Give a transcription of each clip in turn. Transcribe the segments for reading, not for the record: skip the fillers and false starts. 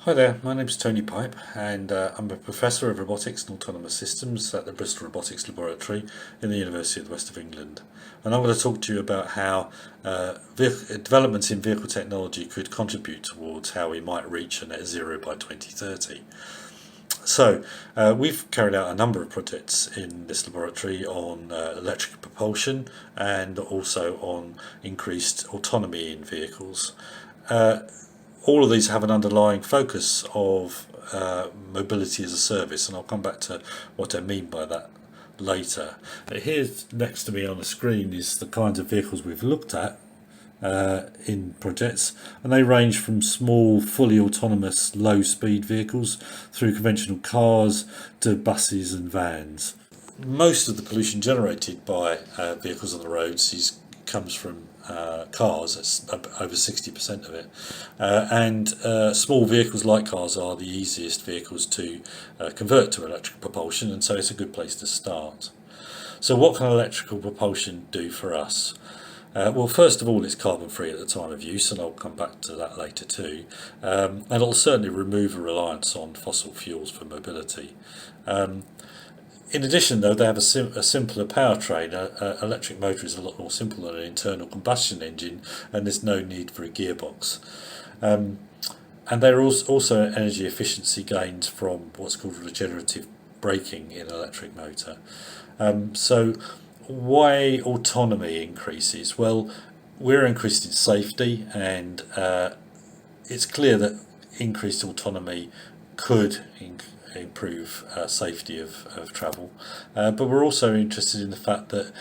Hi there, my name's Tony Pipe and I'm a Professor of Robotics and Autonomous Systems at the Bristol Robotics Laboratory in the University of the West of England. And I'm going to talk to you about how developments in vehicle technology could contribute towards how we might reach a net zero by 2030. So, we've carried out a number of projects in this laboratory on electric propulsion and also on increased autonomy in vehicles. All of these have an underlying focus of mobility as a service, and I'll come back to what I mean by that later. Here next to me on the screen is the kinds of vehicles we've looked at in projects, and they range from small, fully autonomous, low-speed vehicles through conventional cars to buses and vans. Most of the pollution generated by vehicles on the roads comes from cars. It's over 60% of it, and small vehicles like cars are the easiest vehicles to convert to electric propulsion, and so it's a good place to start. So what can electrical propulsion do for us? Well, first of all, it's carbon free at the time of use, and I'll come back to that later too, and it'll certainly remove a reliance on fossil fuels for mobility. In addition, though, they have a simpler powertrain. An electric motor is a lot more simple than an internal combustion engine, and there's no need for a gearbox. And there are also energy efficiency gains from what's called regenerative braking in an electric motor. So why autonomy increases? Well, we're increased in safety, and it's clear that increased autonomy could improve safety of travel, but we're also interested in the fact that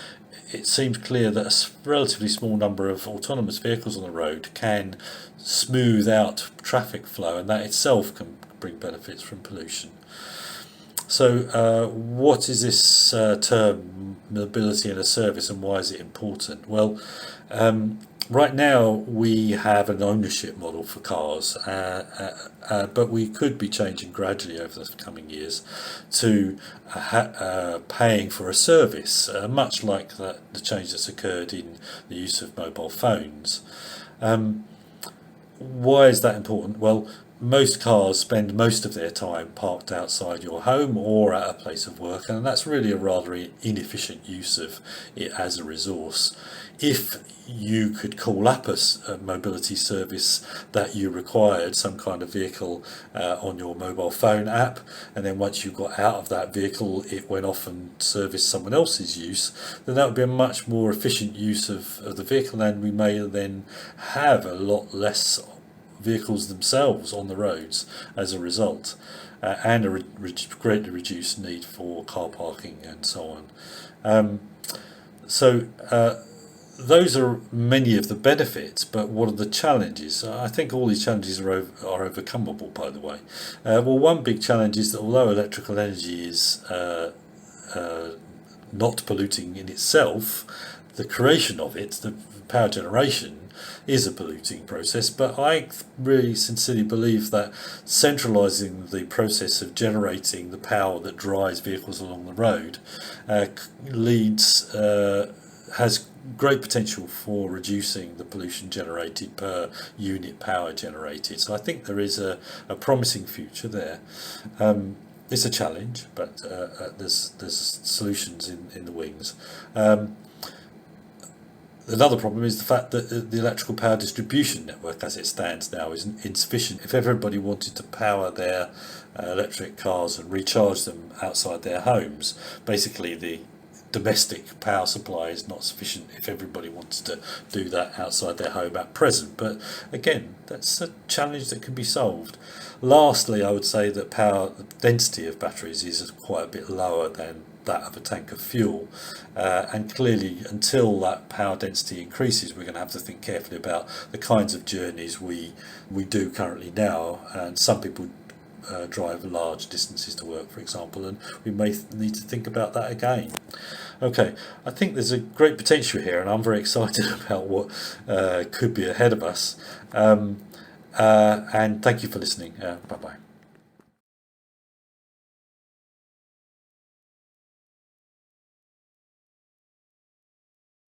it seems clear that a relatively small number of autonomous vehicles on the road can smooth out traffic flow, and that itself can bring benefits from pollution. So what is this term mobility as a service, and why is it important? Well, right now we have an ownership model for cars, but we could be changing gradually over the coming years to paying for a service, much like the change that's occurred in the use of mobile phones. Why is that important? Well, most cars spend most of their time parked outside your home or at a place of work, and that's really a rather inefficient use of it as a resource. If you could call up a mobility service that you required some kind of vehicle on your mobile phone app, and then once you got out of that vehicle it went off and serviced someone else's use, then that would be a much more efficient use of the vehicle, and we may then have a lot less vehicles themselves on the roads as a result, and a greatly reduced need for car parking and so on. Those are many of the benefits, but what are the challenges? I think all these challenges are overcomable, by the way. Well, one big challenge is that although electrical energy is not polluting in itself, the creation of it, the power generation, is a polluting process, but I really sincerely believe that centralising the process of generating the power that drives vehicles along the road has great potential for reducing the pollution generated per unit power generated. So I think there is a promising future there. It's a challenge, but there's solutions in the wings. Another problem is the fact that the electrical power distribution network as it stands now is insufficient. If everybody wanted to power their electric cars and recharge them outside their homes, basically the domestic power supply is not sufficient if everybody wants to do that outside their home at present. But again, that's a challenge that can be solved. Lastly, I would say that the density of batteries is quite a bit lower than that of a tank of fuel, and clearly until that power density increases, we're going to have to think carefully about the kinds of journeys we do currently now, and some people drive large distances to work, for example, and we may need to think about that again. Okay, I think there's a great potential here, and I'm very excited about what could be ahead of us, and thank you for listening. Bye bye.